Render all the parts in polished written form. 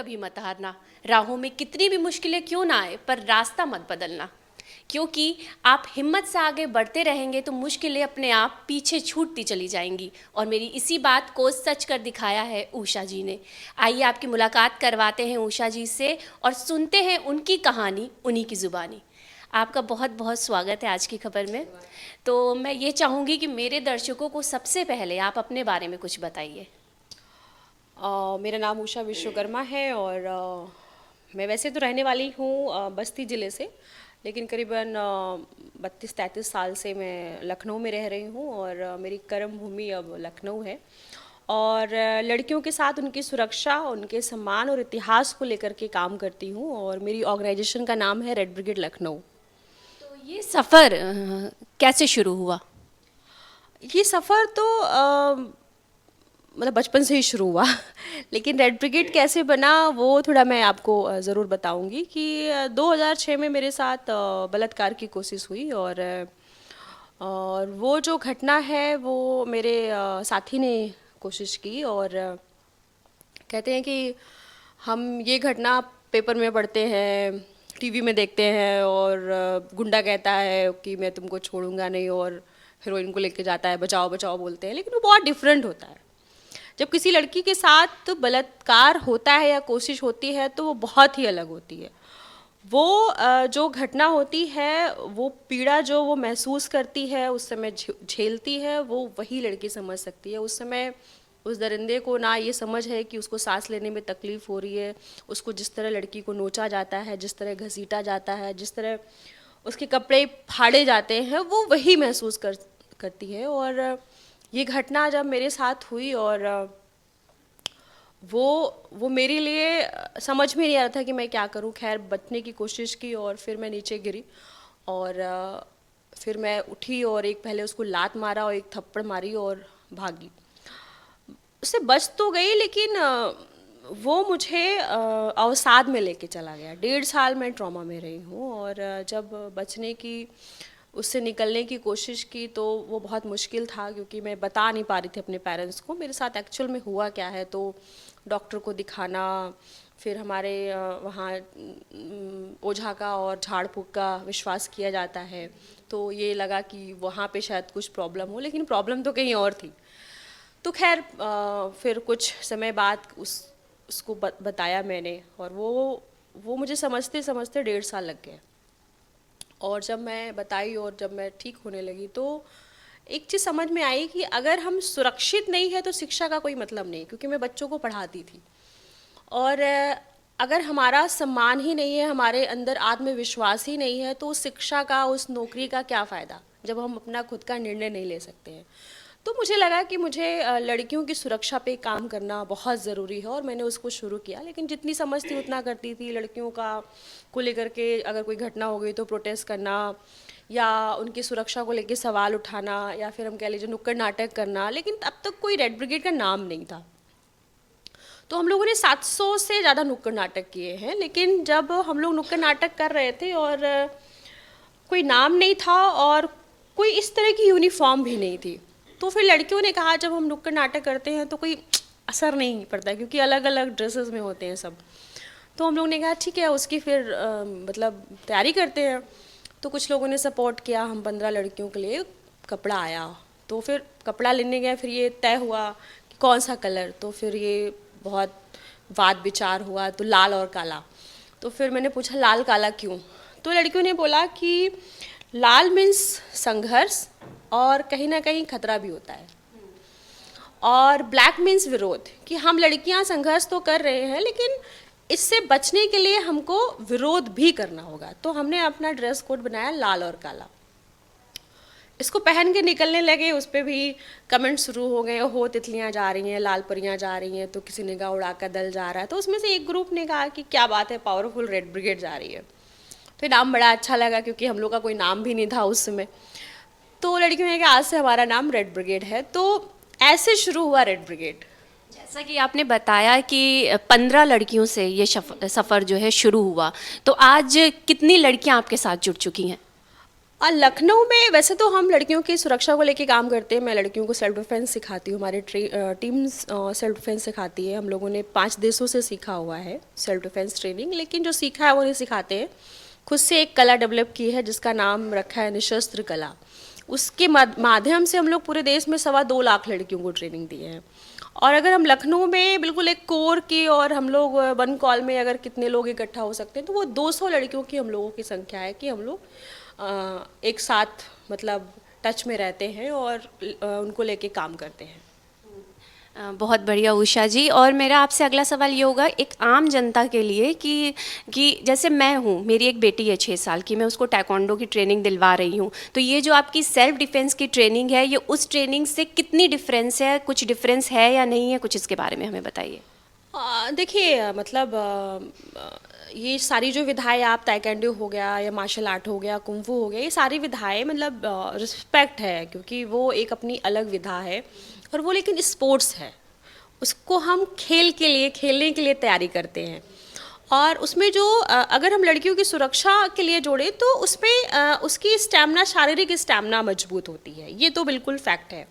कभी मत हारना। राहों में कितनी भी मुश्किलें क्यों ना आए, पर रास्ता मत बदलना, क्योंकि आप हिम्मत से आगे बढ़ते रहेंगे तो मुश्किलें अपने आप पीछे छूटती चली जाएंगी। और मेरी इसी बात को सच कर दिखाया है उषा जी ने। आइए आपकी मुलाकात करवाते हैं उषा जी से और सुनते हैं उनकी कहानी उन्हीं की ज़ुबानी। आपका बहुत बहुत स्वागत है आज की खबर में। तो मैं ये चाहूँगी कि मेरे दर्शकों को सबसे पहले आप अपने बारे में कुछ बताइए। मेरा नाम उषा विश्वकर्मा है और मैं वैसे तो रहने वाली हूँ बस्ती ज़िले से, लेकिन करीबन 32-33 साल से मैं लखनऊ में रह रही हूँ और मेरी कर्म भूमि अब लखनऊ है। और लड़कियों के साथ उनकी सुरक्षा, उनके सम्मान और इतिहास को लेकर के काम करती हूँ और मेरी ऑर्गेनाइजेशन का नाम है रेड ब्रिगेड लखनऊ। तो ये सफ़र कैसे शुरू हुआ? ये सफ़र तो मतलब बचपन से ही शुरू हुआ लेकिन रेड ब्रिगेड कैसे बना वो थोड़ा मैं आपको ज़रूर बताऊंगी कि 2006 में मेरे साथ बलात्कार की कोशिश हुई और वो जो घटना है वो मेरे साथी ने कोशिश की और कहते हैं कि हम ये घटना पेपर में पढ़ते हैं, टीवी में देखते हैं और गुंडा कहता है कि मैं तुमको छोड़ूंगा नहीं और हीरोइन को लेके जाता है, बचाओ बचाओ बोलते हैं, लेकिन वो बहुत डिफरेंट होता है। जब किसी लड़की के साथ बलात्कार होता है या कोशिश होती है तो वो बहुत ही अलग होती है। वो जो घटना होती है, वो पीड़ा जो वो महसूस करती है उस समय झेलती है, वो वही लड़की समझ सकती है। उस समय उस दरिंदे को ना ये समझ है कि उसको सांस लेने में तकलीफ़ हो रही है, उसको जिस तरह लड़की को नोचा जाता है, जिस तरह घसीटा जाता है, जिस तरह उसके कपड़े फाड़े जाते हैं, वो वही महसूस करती है। और ये घटना जब मेरे साथ हुई और वो मेरे लिए समझ में नहीं आ रहा था कि मैं क्या करूं। खैर बचने की कोशिश की और फिर मैं नीचे गिरी और फिर मैं उठी और एक पहले उसको लात मारा और एक थप्पड़ मारी और भागी। उससे बच तो गई लेकिन वो मुझे अवसाद में लेके चला गया। 1.5 साल मैं ट्रॉमा में रही हूँ और जब बचने की, उससे निकलने की कोशिश की तो वो बहुत मुश्किल था क्योंकि मैं बता नहीं पा रही थी अपने पेरेंट्स को मेरे साथ एक्चुअल में हुआ क्या है। तो डॉक्टर को दिखाना, फिर हमारे वहाँ ओझा का और झाड़ फूक का विश्वास किया जाता है, तो ये लगा कि वहाँ पे शायद कुछ प्रॉब्लम हो, लेकिन प्रॉब्लम तो कहीं और थी। तो खैर फिर कुछ समय बाद उसको बताया मैंने और वो मुझे समझते समझते 1.5 साल लग गए। और जब मैं बताई और जब मैं ठीक होने लगी तो एक चीज़ समझ में आई कि अगर हम सुरक्षित नहीं है तो शिक्षा का कोई मतलब नहीं, क्योंकि मैं बच्चों को पढ़ाती थी। और अगर हमारा सम्मान ही नहीं है, हमारे अंदर आत्मविश्वास ही नहीं है, तो उस शिक्षा का, उस नौकरी का क्या फ़ायदा जब हम अपना खुद का निर्णय नहीं ले सकते हैं। तो मुझे लगा कि मुझे लड़कियों की सुरक्षा पे काम करना बहुत ज़रूरी है और मैंने उसको शुरू किया। लेकिन जितनी समझ थी उतना करती थी। लड़कियों का को लेकर के अगर कोई घटना हो गई तो प्रोटेस्ट करना या उनकी सुरक्षा को लेकर सवाल उठाना या फिर हम कह लीजिए नुक्कड़ नाटक करना, लेकिन अब तक कोई रेड ब्रिगेड का नाम नहीं था। तो हम लोगों ने 700 से ज़्यादा नुक्कड़ नाटक किए हैं, लेकिन जब हम लोग नुक्कड़ नाटक कर रहे थे और कोई नाम नहीं था और कोई इस तरह की यूनिफॉर्म भी नहीं थी, तो फिर लड़कियों ने कहा जब हम नुक्कड़ नाटक करते हैं तो कोई असर नहीं पड़ता क्योंकि अलग अलग ड्रेसेस में होते हैं सब। तो हम लोग ने कहा ठीक है उसकी फिर मतलब तैयारी करते हैं। तो कुछ लोगों ने सपोर्ट किया, हम 15 लड़कियों के लिए कपड़ा आया। तो फिर कपड़ा लेने गए, फिर ये तय हुआ कि कौन सा कलर, तो फिर ये बहुत वाद विचार हुआ, तो लाल और काला। तो फिर मैंने पूछा लाल काला क्यों? तो लड़कियों ने बोला कि लाल मीन्स संघर्ष और कहीं ना कहीं खतरा भी होता है, और ब्लैक मीन्स विरोध, कि हम लड़कियां संघर्ष तो कर रहे हैं लेकिन इससे बचने के लिए हमको विरोध भी करना होगा। तो हमने अपना ड्रेस कोड बनाया लाल और काला। इसको पहन के निकलने लगे, उस पर भी कमेंट शुरू हो गए, हो तितलियां जा रही हैं, लाल परियां जा रही हैं, तो किसी ने कहा उड़ाका दल जा रहा है। तो उसमें से एक ग्रुप ने कहा कि क्या बात है, पावरफुल रेड ब्रिगेड जा रही है। तो नाम बड़ा अच्छा लगा क्योंकि हम लोग का कोई नाम भी नहीं था उस समय। तो लड़कियों ने कहा आज से हमारा नाम रेड ब्रिगेड है। तो ऐसे शुरू हुआ रेड ब्रिगेड। जैसा कि आपने बताया कि 15 लड़कियों से ये सफ़र जो है शुरू हुआ, तो आज कितनी लड़कियां आपके साथ जुड़ चुकी हैं? लखनऊ में वैसे तो हम लड़कियों की सुरक्षा को लेके काम करते हैं। मैं लड़कियों को सेल्फ डिफेंस सिखाती हूँ, हमारी टीम सेल्फ डिफेंस सिखाती है। हम लोगों ने 5 देशों से सीखा हुआ है सेल्फ डिफेंस ट्रेनिंग, लेकिन जो सीखा है वो नहीं सिखाते हैं। खुद से एक कला डेवलप की है जिसका नाम रखा है निशस्त्र कला। उसके माध्यम से हम लोग पूरे देश में 2.25 लाख लड़कियों को ट्रेनिंग दिए हैं। और अगर हम लखनऊ में बिल्कुल एक कोर की, और हम लोग वन कॉल में अगर कितने लोग इकट्ठा हो सकते हैं तो वो 200 लड़कियों की हम लोगों की संख्या है कि हम लोग एक साथ मतलब टच में रहते हैं और उनको लेके काम करते हैं। बहुत बढ़िया उषा जी। और मेरा आपसे अगला सवाल ये होगा एक आम जनता के लिए कि जैसे मैं हूँ, मेरी एक बेटी है 6 साल की, मैं उसको ताइक्वांडो की ट्रेनिंग दिलवा रही हूँ, तो ये जो आपकी सेल्फ डिफेंस की ट्रेनिंग है ये उस ट्रेनिंग से कितनी डिफरेंस है, कुछ डिफरेंस है या नहीं है, कुछ इसके बारे में हमें बताइए। देखिए मतलब ये सारी जो विधाएं, आप ताइक्वांडो हो गया या मार्शल आर्ट हो गया, कुंफू हो गया, ये सारी विधाएं मतलब रिस्पेक्ट है, क्योंकि वो एक अपनी अलग विधा है और वो लेकिन स्पोर्ट्स है। उसको हम खेलने के लिए तैयारी करते हैं। और उसमें जो अगर हम लड़कियों की सुरक्षा के लिए जोड़े तो उसमें उसकी स्टैमिना, शारीरिक स्टैमिना मजबूत होती है, ये तो बिल्कुल फैक्ट है।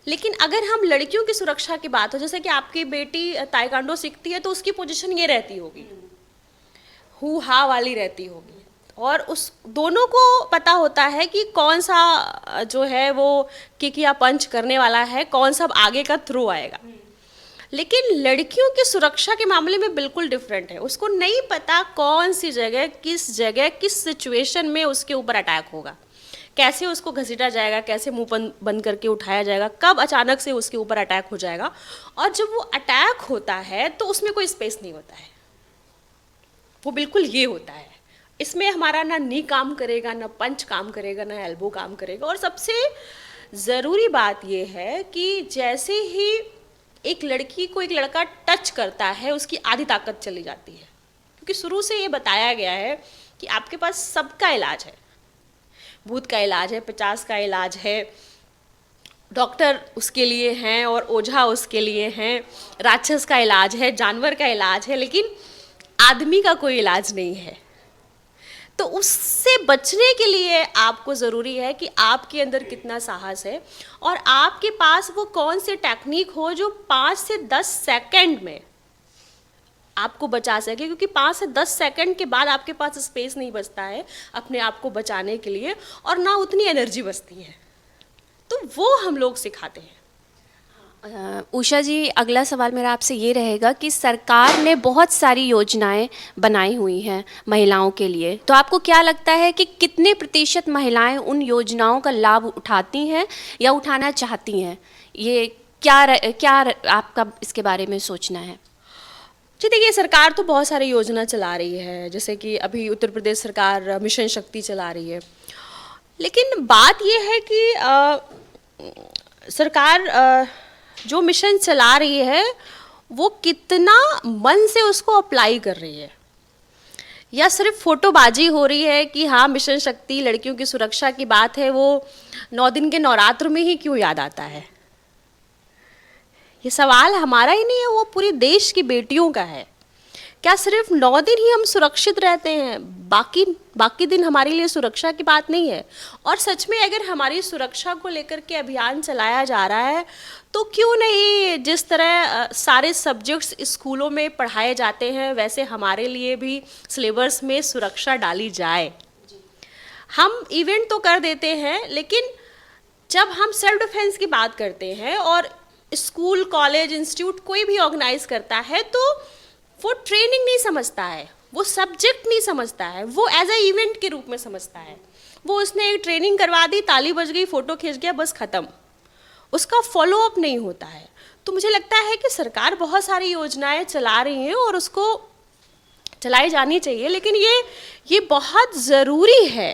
लेकिन अगर हम लड़कियों की सुरक्षा की बात हो, जैसे कि आपकी बेटी ताइक्वांडो सीखती है तो उसकी पोजीशन ये रहती होगी, हु हा वाली रहती होगी, और उस दोनों को पता होता है कि कौन सा जो है वो किक या पंच करने वाला है, कौन सा आगे का थ्रो आएगा। लेकिन लड़कियों की सुरक्षा के मामले में बिल्कुल डिफरेंट है। उसको नहीं पता कौन सी जगह, किस सिचुएशन में उसके ऊपर अटैक होगा, कैसे उसको घसीटा जाएगा, कैसे मुंह बंद करके उठाया जाएगा, कब अचानक से उसके ऊपर अटैक हो जाएगा। और जब वो अटैक होता है तो उसमें कोई स्पेस नहीं होता है, वो बिल्कुल ये होता है। इसमें हमारा ना नी काम करेगा, ना पंच काम करेगा, ना एल्बो काम करेगा। और सबसे ज़रूरी बात ये है कि जैसे ही एक लड़की को एक लड़का टच करता है उसकी आधी ताकत चली जाती है, क्योंकि शुरू से ये बताया गया है कि आपके पास सबका इलाज है। भूत का इलाज है, 50 का इलाज है, डॉक्टर उसके लिए हैं और ओझा उसके लिए हैं, राक्षस का इलाज है, जानवर का इलाज है, लेकिन आदमी का कोई इलाज नहीं है। तो उससे बचने के लिए आपको ज़रूरी है कि आपके अंदर कितना साहस है और आपके पास वो कौन सी टेक्निक हो जो 5 से 10 सेकंड में आपको बचा सके, क्योंकि 5 से 10 सेकंड के बाद आपके पास स्पेस नहीं बचता है अपने आप को बचाने के लिए, और ना उतनी एनर्जी बचती है। तो वो हम लोग सिखाते हैं। उषा जी, अगला सवाल मेरा आपसे ये रहेगा कि सरकार ने बहुत सारी योजनाएं बनाई हुई हैं महिलाओं के लिए, तो आपको क्या लगता है कि कितने प्रतिशत महिलाएं उन योजनाओं का लाभ उठाती हैं या उठाना चाहती हैं? ये क्या आपका इसके बारे में सोचना है? जी देखिए, सरकार तो बहुत सारी योजना चला रही है, जैसे कि अभी उत्तर प्रदेश सरकार मिशन शक्ति चला रही है। लेकिन बात ये है कि सरकार जो मिशन चला रही है वो कितना मन से उसको अप्लाई कर रही है, या सिर्फ फोटोबाजी हो रही है कि हाँ मिशन शक्ति लड़कियों की सुरक्षा की बात है, वो 9 दिन के नवरात्र में ही क्यों याद आता है। ये सवाल हमारा ही नहीं है, वो पूरे देश की बेटियों का है। क्या सिर्फ 9 दिन ही हम सुरक्षित रहते हैं, बाकी दिन हमारे लिए सुरक्षा की बात नहीं है? और सच में अगर हमारी सुरक्षा को लेकर के अभियान चलाया जा रहा है तो क्यों नहीं जिस तरह सारे सब्जेक्ट्स स्कूलों में पढ़ाए जाते हैं वैसे हमारे लिए भी सिलेबस में सुरक्षा डाली जाए। हम इवेंट तो कर देते हैं, लेकिन जब हम सेल्फ डिफेंस की बात करते हैं और स्कूल, कॉलेज, इंस्टीट्यूट कोई भी ऑर्गेनाइज करता है तो वो ट्रेनिंग नहीं समझता है, वो सब्जेक्ट नहीं समझता है, वो एज ए इवेंट के रूप में समझता है। वो उसने एक ट्रेनिंग करवा दी, ताली बज गई, फोटो खींच गया, बस खत्म, उसका फॉलो अप नहीं होता है। तो मुझे लगता है कि सरकार बहुत सारी योजनाएं चला रही हैं और उसको चलाई जानी चाहिए, लेकिन ये बहुत ज़रूरी है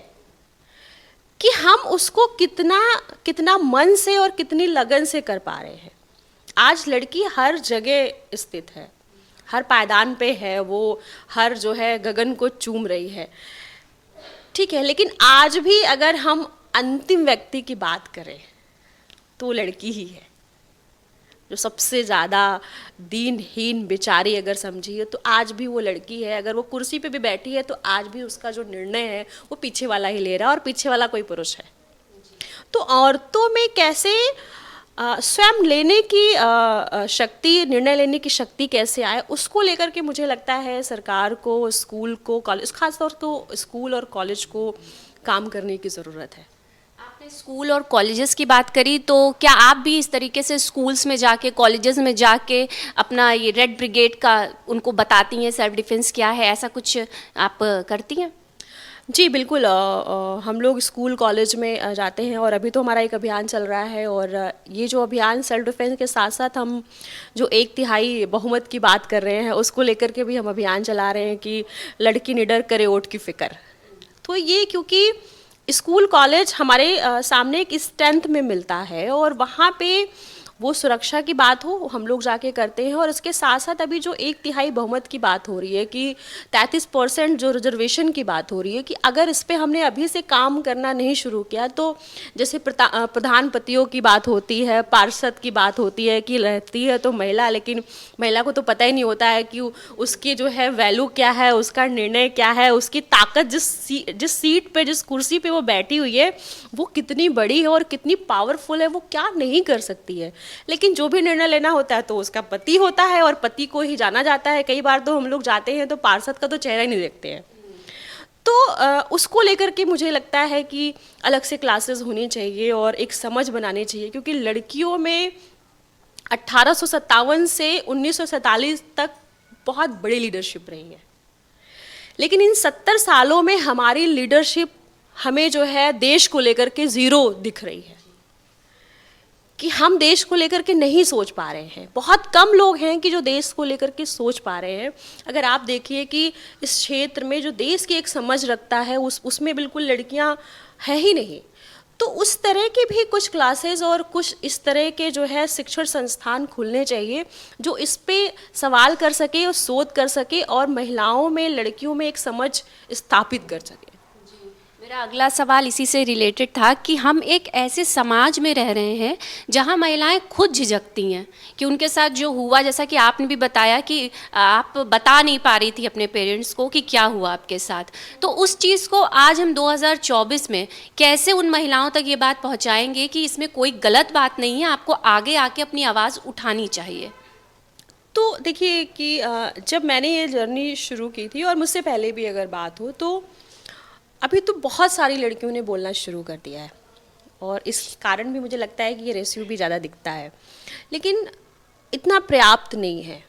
कि हम उसको कितना मन से और कितनी लगन से कर पा रहे हैं। आज लड़की हर जगह स्थित है, हर पायदान पे है, वो हर जो है गगन को चूम रही है, ठीक है, लेकिन आज भी अगर हम अंतिम व्यक्ति की बात करें तो लड़की ही है। जो सबसे ज़्यादा दीनहीन बेचारी अगर समझिए, तो आज भी वो लड़की है, अगर वो कुर्सी पे भी बैठी है तो आज भी उसका जो निर्णय है वो पीछे वाला ही ले रहा है, और पीछे वाला कोई पुरुष है। तो औरतों में कैसे स्वयं लेने की शक्ति, निर्णय लेने की शक्ति कैसे आए, उसको लेकर के मुझे लगता है सरकार को, स्कूल को, कॉलेज, खासतौर को स्कूल और कॉलेज को काम करने की ज़रूरत है। आपने स्कूल और कॉलेजेस की बात करी, तो क्या आप भी इस तरीके से स्कूल्स में जाके, कॉलेजेस में जाके अपना ये रेड ब्रिगेड का उनको बताती हैं, सेल्फ डिफेंस क्या है, ऐसा कुछ आप करती हैं? जी बिल्कुल, हम लोग स्कूल कॉलेज में जाते हैं, और अभी तो हमारा एक अभियान चल रहा है, और ये जो अभियान सेल्फ डिफेंस के साथ साथ हम जो 1/3 बहुमत की बात कर रहे हैं उसको लेकर के भी हम अभियान चला रहे हैं कि लड़की निडर करे वोट की फिक्र। तो ये क्योंकि स्कूल कॉलेज हमारे सामने एक स्ट्रेंथ में मिलता है, और वहाँ पे वो सुरक्षा की बात हो हम लोग जाके करते हैं, और इसके साथ साथ अभी जो 1/3 बहुमत की बात हो रही है कि 33% जो रिजर्वेशन की बात हो रही है, कि अगर इस पे हमने अभी से काम करना नहीं शुरू किया, तो जैसे प्रधानपतियों की बात होती है, पार्षद की बात होती है कि रहती है तो महिला, लेकिन महिला को तो पता ही नहीं होता है कि उसकी जो है वैल्यू क्या है, उसका निर्णय क्या है, उसकी ताकत जिस सीट पे, जिस कुर्सी पे वो बैठी हुई है वो कितनी बड़ी है और कितनी पावरफुल है, वो क्या नहीं कर सकती है। लेकिन जो भी निर्णय लेना होता है तो उसका पति होता है, और पति को ही जाना जाता है। कई बार तो हम लोग जाते हैं तो पार्षद का तो चेहरा ही नहीं देखते हैं। तो उसको लेकर के मुझे लगता है कि अलग से क्लासेस होनी चाहिए और एक समझ बनानी चाहिए, क्योंकि लड़कियों में 1857 से 1947 तक बहुत बड़ी लीडरशिप रही है, लेकिन इन 70 सालों में हमारी लीडरशिप हमें जो है देश को लेकर के ज़ीरो दिख रही है, कि हम देश को लेकर के नहीं सोच पा रहे हैं। बहुत कम लोग हैं कि जो देश को लेकर के सोच पा रहे हैं। अगर आप देखिए कि इस क्षेत्र में जो देश की एक समझ रखता है उसमें बिल्कुल लड़कियां है ही नहीं। तो उस तरह की भी कुछ क्लासेस और कुछ इस तरह के जो है शिक्षण संस्थान खुलने चाहिए जो इस पे सवाल कर सके और शोध कर सके और महिलाओं में, लड़कियों में एक समझ स्थापित कर सके। मेरा अगला सवाल इसी से रिलेटेड था कि हम एक ऐसे समाज में रह रहे हैं जहां महिलाएं खुद झिझकती हैं कि उनके साथ जो हुआ, जैसा कि आपने भी बताया कि आप बता नहीं पा रही थी अपने पेरेंट्स को कि क्या हुआ आपके साथ, तो उस चीज़ को आज हम 2024 में कैसे उन महिलाओं तक ये बात पहुंचाएंगे कि इसमें कोई गलत बात नहीं है, आपको आगे आके अपनी आवाज़ उठानी चाहिए? तो देखिए कि जब मैंने ये जर्नी शुरू की थी और मुझसे पहले भी अगर बात हो, तो अभी तो बहुत सारी लड़कियों ने बोलना शुरू कर दिया है, और इस कारण भी मुझे लगता है कि ये रेशियो भी ज़्यादा दिखता है, लेकिन इतना पर्याप्त नहीं है।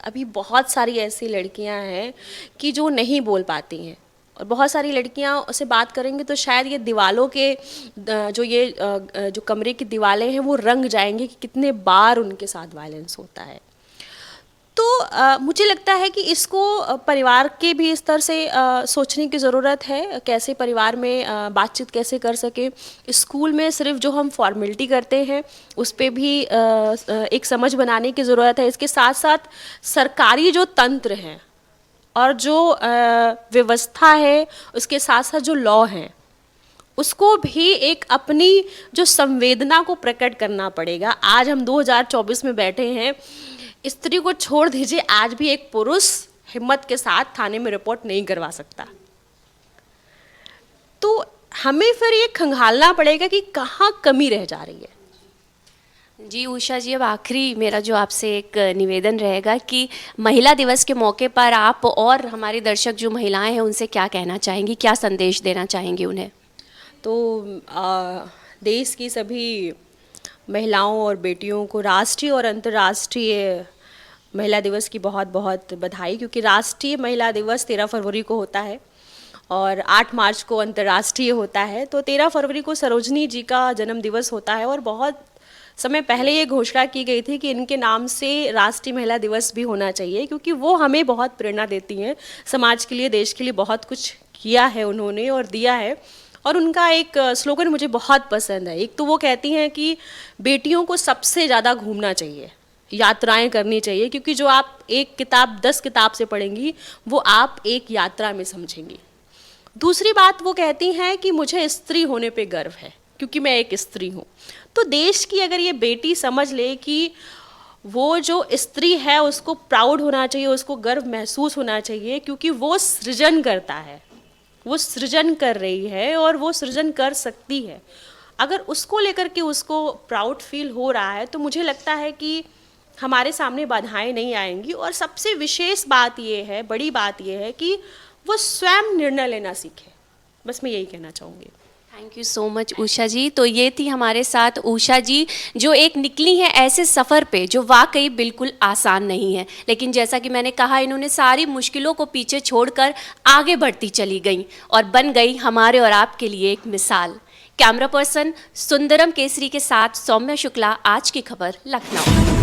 अभी बहुत सारी ऐसी लड़कियां हैं कि जो नहीं बोल पाती हैं, और बहुत सारी लड़कियां से बात करेंगे तो शायद ये दीवालों के जो कमरे की दीवारें हैं वो रंग जाएंगे कि कितने बार उनके साथ वायलेंस होता है। तो मुझे लगता है कि इसको परिवार के भी स्तर से सोचने की ज़रूरत है, कैसे परिवार में बातचीत कैसे कर सके। स्कूल में सिर्फ जो हम फॉर्मेलिटी करते हैं उस पर भी एक समझ बनाने की ज़रूरत है। इसके साथ साथ सरकारी जो तंत्र हैं और जो व्यवस्था है, उसके साथ साथ जो लॉ हैं, उसको भी एक अपनी जो संवेदना को प्रकट करना पड़ेगा। आज हम 2024 में बैठे हैं, स्त्री को छोड़ दीजिए, आज भी एक पुरुष हिम्मत के साथ थाने में रिपोर्ट नहीं करवा सकता। तो हमें फिर ये खंगालना पड़ेगा कि कहाँ कमी रह जा रही है। जी उषा जी, अब आखिरी मेरा जो आपसे एक निवेदन रहेगा कि महिला दिवस के मौके पर आप और हमारे दर्शक जो महिलाएं हैं उनसे क्या कहना चाहेंगी, क्या संदेश देना चाहेंगी उन्हें? तो देश की सभी महिलाओं और बेटियों को राष्ट्रीय और अंतर्राष्ट्रीय महिला दिवस की बहुत बहुत बधाई, क्योंकि राष्ट्रीय महिला दिवस 13 फरवरी को होता है और 8 मार्च को अंतर्राष्ट्रीय होता है। तो 13 फरवरी को सरोजनी जी का जन्म दिवस होता है, और बहुत समय पहले ये घोषणा की गई थी कि इनके नाम से राष्ट्रीय महिला दिवस भी होना चाहिए, क्योंकि वो हमें बहुत प्रेरणा देती हैं। समाज के लिए, देश के लिए बहुत कुछ किया है उन्होंने और दिया है। और उनका एक स्लोगन मुझे बहुत पसंद है। एक तो वो कहती हैं कि बेटियों को सबसे ज़्यादा घूमना चाहिए, यात्राएं करनी चाहिए, क्योंकि जो आप एक किताब 10 किताब से पढ़ेंगी वो आप एक यात्रा में समझेंगी। दूसरी बात वो कहती हैं कि मुझे स्त्री होने पे गर्व है। क्योंकि मैं एक स्त्री हूँ। तो देश की अगर ये बेटी समझ ले कि वो जो स्त्री है उसको प्राउड होना चाहिए, उसको गर्व महसूस होना चाहिए, क्योंकि वो सृजन करता है, वो सृजन कर रही है और वो सृजन कर सकती है। अगर उसको लेकर के उसको प्राउड फील हो रहा है तो मुझे लगता है कि हमारे सामने बाधाएं नहीं आएंगी। और सबसे विशेष बात ये है, बड़ी बात ये है कि वो स्वयं निर्णय लेना सीखे। बस मैं यही कहना चाहूँगी। Thank you so much Usha जी। तो ये थी हमारे साथ उषा जी, जो एक निकली हैं ऐसे सफ़र पे जो वाकई बिल्कुल आसान नहीं है, लेकिन जैसा कि मैंने कहा इन्होंने सारी मुश्किलों को पीछे छोड़कर आगे बढ़ती चली गई और बन गई हमारे और आपके लिए एक मिसाल। कैमरा पर्सन सुंदरम केसरी के साथ सौम्या शुक्ला, आज की खबर, लखनऊ।